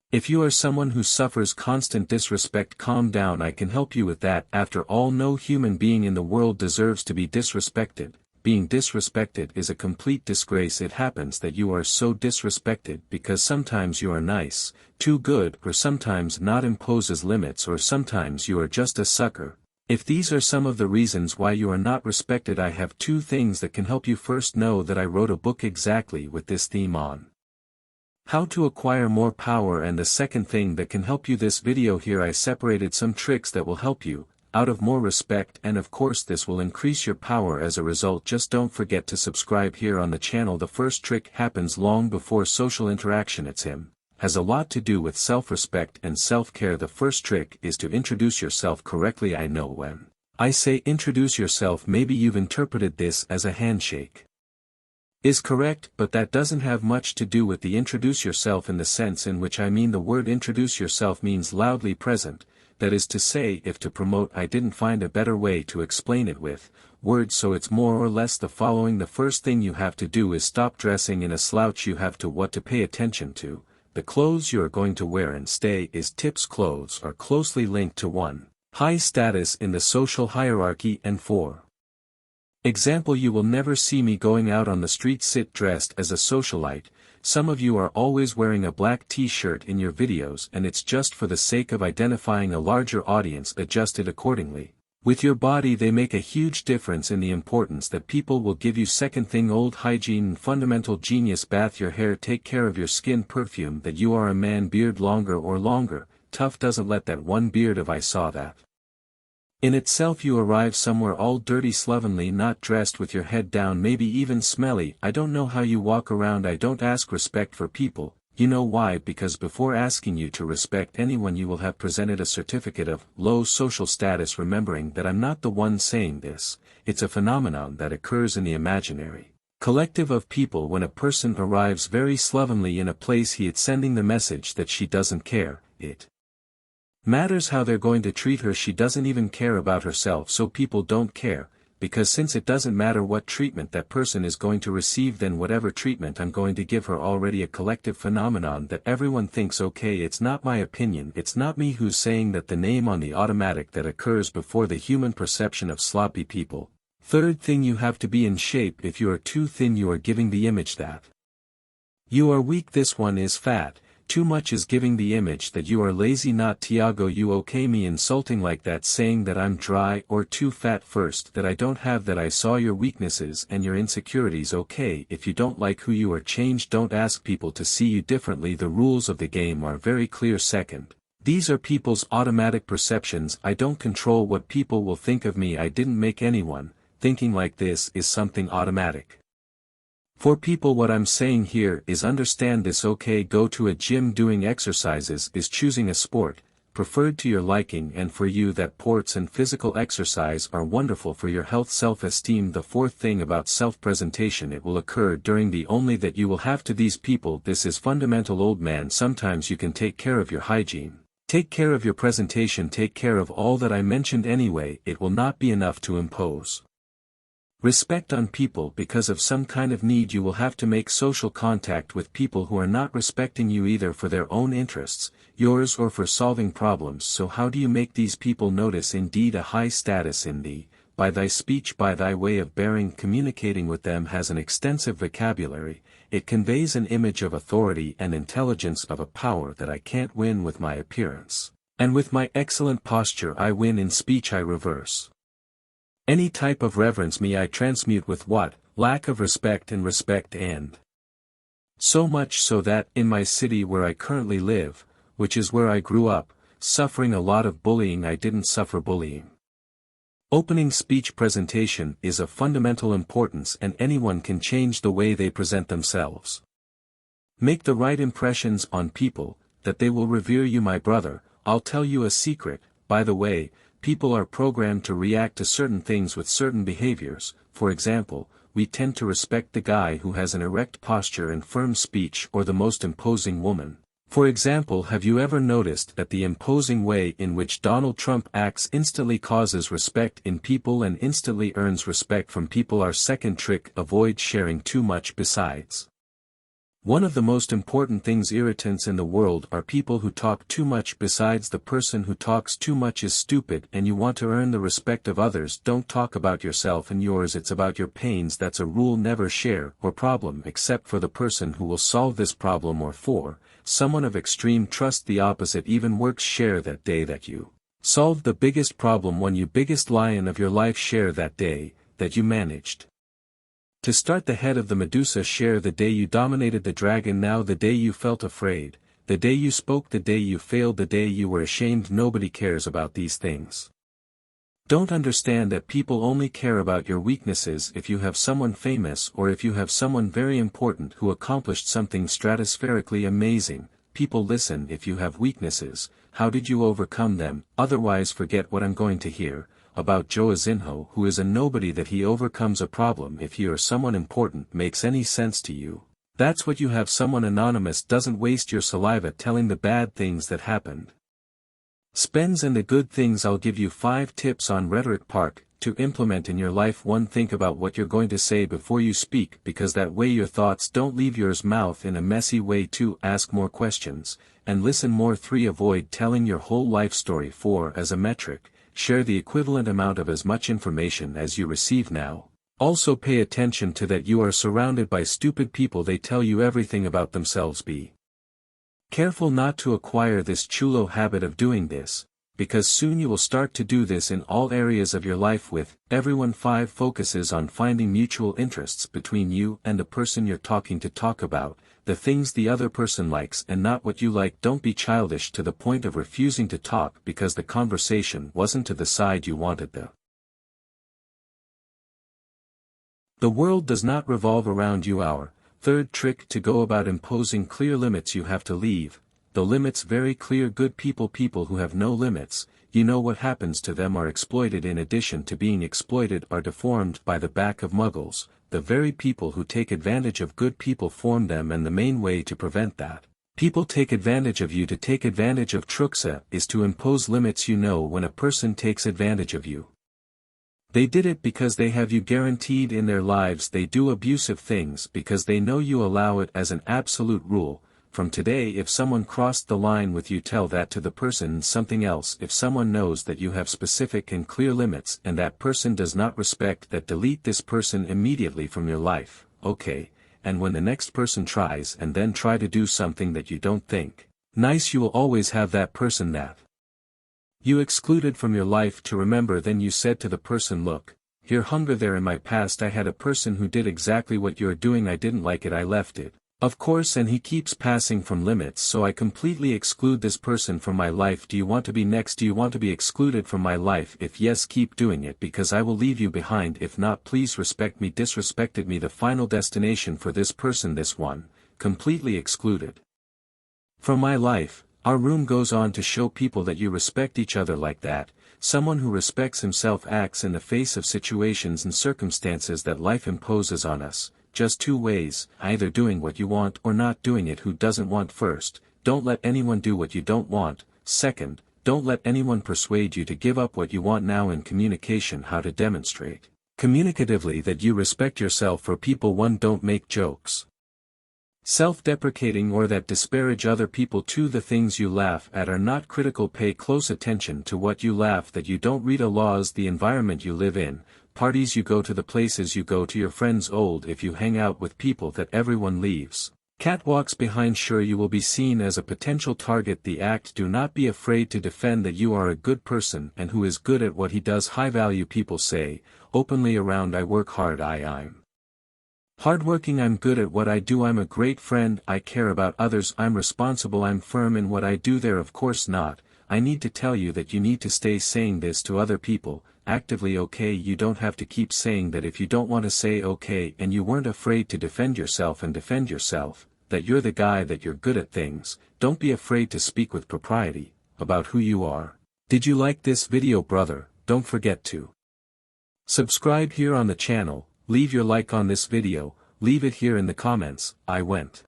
If you are someone who suffers constant disrespect, calm down, I can help you with that. After all, no human being in the world deserves to be disrespected. Being disrespected is a complete disgrace. It happens that you are so disrespected because sometimes you are nice, too good, or sometimes not, imposes limits, or sometimes you are just a sucker. If these are some of the reasons why you are not respected, I have two things that can help you. First, know that I wrote a book exactly with this theme on how to acquire more power, and the second thing that can help you, this video here I separated some tricks that will help you out of more respect, and of course this will increase your power as a result. Just don't forget to subscribe here on the channel. The first trick happens long before social interaction. Has a lot to do with self-respect and self-care. The first trick is to introduce yourself correctly. I know when I say introduce yourself, maybe you've interpreted this as a handshake is correct, but that doesn't have much to do with the introduce yourself in the sense in which I mean. The word introduce yourself means loudly present, that is to say, if to promote. I didn't find a better way to explain it with words, so it's more or less the following. The first thing you have to do is stop dressing in a slouch. You have to pay attention to the clothes you are going to wear and stay is tips. Clothes are closely linked to one high status in the social hierarchy, and for example, you will never see me going out on the street dressed as a socialite. Some of you are always wearing a black t-shirt in your videos, and it's just for the sake of identifying a larger audience. Adjusted accordingly with your body. They make a huge difference in the importance that people will give you. Second thing, old hygiene and fundamental genius. Bath your hair, take care of your skin. Perfume that you are a man. Beard longer or longer. Tough doesn't let that one beard of I saw that. In itself, you arrive somewhere all dirty, slovenly, not dressed, with your head down, maybe even smelly. I don't know how you walk around. I don't ask respect for people. You know why? Because before asking you to respect anyone, you will have presented a certificate of low social status. Remembering that I'm not the one saying this, it's a phenomenon that occurs in the imaginary collective of people. When a person arrives very slovenly in a place, it's sending the message that she doesn't care. It matters how they're going to treat her. She doesn't even care about herself, so people don't care, because since it doesn't matter what treatment that person is going to receive, then whatever treatment I'm going to give her, already a collective phenomenon that everyone thinks okay. It's not my opinion, it's not me who's saying that. The name on the automatic that occurs before the human perception of sloppy people. Third thing, you have to be in shape. If you are too thin, you are giving the image that you are weak. This one is fat. Too much is giving the image that you are lazy. Not Tiago, you okay me insulting like that, saying that I'm dry or too fat. First, that I don't have that. I saw your weaknesses and your insecurities. Okay, if you don't like who you are, change. Don't ask people to see you differently. The rules of the game are very clear. Second, these are people's automatic perceptions. I don't control what people will think of me. I didn't make anyone. Thinking like this is something automatic for people. What I'm saying here is understand this. Okay, go to a gym. Doing exercises is choosing a sport preferred to your liking, and for you that sports and physical exercise are wonderful for your health. Self-esteem. The fourth thing about self-presentation, it will occur during the only that you will have to these people. This is fundamental. Old man, sometimes you can take care of your hygiene, take care of your presentation, take care of all that I mentioned anyway. It will not be enough to impose respect on people. Because of some kind of need, you will have to make social contact with people who are not respecting you, either for their own interests, yours, or for solving problems. So how do you make these people notice indeed a high status in thee? By thy speech, by thy way of bearing. Communicating with them has an extensive vocabulary. It conveys an image of authority and intelligence, of a power that I can't win with my appearance, and with my excellent posture I win. In speech I reverse any type of reverence. Me I transmute with what? Lack of respect and respect. And so much so that, in my city where I currently live, which is where I grew up, suffering a lot of bullying, I didn't suffer bullying. Opening speech presentation is of fundamental importance, and anyone can change the way they present themselves. Make the right impressions on people, that they will revere you. My brother, I'll tell you a secret, by the way. People are programmed to react to certain things with certain behaviors. For example, we tend to respect the guy who has an erect posture and firm speech, or the most imposing woman. For example, have you ever noticed that the imposing way in which Donald Trump acts instantly causes respect in people and instantly earns respect from people? Our second trick, avoid sharing too much. Besides One of the most important things irritants in the world are people who talk too much. Besides, the person who talks too much is stupid, and you want to earn the respect of others. Don't talk about yourself and yours, it's about your pains. That's a rule. Never share or problem except for the person who will solve this problem, or for someone of extreme trust. The opposite even works. Share that day that you solved the biggest problem. When you biggest lion of your life, share that day that you managed to start the head of the Medusa. Share the day you dominated the dragon. Now the day you felt afraid, the day you spoke, the day you failed, the day you were ashamed. Nobody cares about these things. Don't understand that people only care about your weaknesses if you have someone famous or if you have someone very important who accomplished something stratospherically amazing. People listen if you have weaknesses. How did you overcome them? Otherwise forget what I'm going to hear about Joe Azinho, who is a nobody, that he overcomes a problem. If he or someone important makes any sense to you, that's what you have. Someone anonymous doesn't waste your saliva telling the bad things that happened. Spends and the good things. I'll give you 5 tips on Rhetoric Park to implement in your life. 1. Think about what you're going to say before you speak, because that way your thoughts don't leave your mouth in a messy way. 2. Ask more questions and listen more. 3. Avoid telling your whole life story. 4. As a metric, share the equivalent amount of as much information as you receive now. Also pay attention to that you are surrounded by stupid people. They tell you everything about themselves. Be careful not to acquire this chulo habit of doing this, because soon you will start to do this in all areas of your life with everyone. 5. Focuses on finding mutual interests between you and the person you're talking to. Talk about the things the other person likes and not what you like. Don't be childish to the point of refusing to talk because the conversation wasn't to the side you wanted. The world does not revolve around you. Our 3rd trick to go about imposing clear limits. You have to leave the limits very clear. Good people who have no limits, you know what happens to them, are exploited. In addition to being exploited, are deformed by the back of muggles. The very people who take advantage of good people form them, and the main way to prevent that people take advantage of you, to take advantage of Truxa, is to impose limits. You know when a person takes advantage of you, they did it because they have you guaranteed in their lives. They do abusive things because they know you allow it as an absolute rule. From today, if someone crossed the line with you, tell that to the person. Something else, if someone knows that you have specific and clear limits and that person does not respect that, delete this person immediately from your life. Okay, and when the next person tries and then try to do something that you don't think nice, you will always have that person that you excluded from your life to remember. Then you said to the person, look, here, hunger there. In my past I had a person who did exactly what you're doing. I didn't like it, I left it. Of course, and he keeps passing from limits, so I completely exclude this person from my life. Do you want to be next? Do you want to be excluded from my life? If yes, keep doing it, because I will leave you behind. If not, please respect me. Disrespected me. The final destination for this person, this one, completely excluded from my life. Our room goes on to show people that you respect each other like that. Someone who respects himself acts in the face of situations and circumstances that life imposes on us. Just 2 ways, either doing what you want or not doing it. Who doesn't want? First, don't let anyone do what you don't want. Second, don't let anyone persuade you to give up what you want. Now in communication, how to demonstrate communicatively that you respect yourself. For people, 1. Don't make jokes self-deprecating or that disparage other people. 2. The things you laugh at are not critical. Pay close attention to what you laugh that you don't read. Laws, the environment you live in, parties you go to, the places you go to, your friends. Old, if you hang out with people that everyone leaves catwalks behind, sure you will be seen as a potential target. The act, do not be afraid to defend that you are a good person and who is good at what he does. High value people say openly around, I work hard, I'm hardworking, I'm good at what I do, I'm a great friend, I care about others, I'm responsible, I'm firm in what I do. There, of course not. I need to tell you that you need to stay saying this to other people, actively. Okay, you don't have to keep saying that if you don't want to say okay, and you weren't afraid to defend yourself and defend yourself, that you're the guy, that you're good at things. Don't be afraid to speak with propriety about who you are. Did you like this video, brother? Don't forget to subscribe here on the channel, leave your like on this video, leave it here in the comments. I went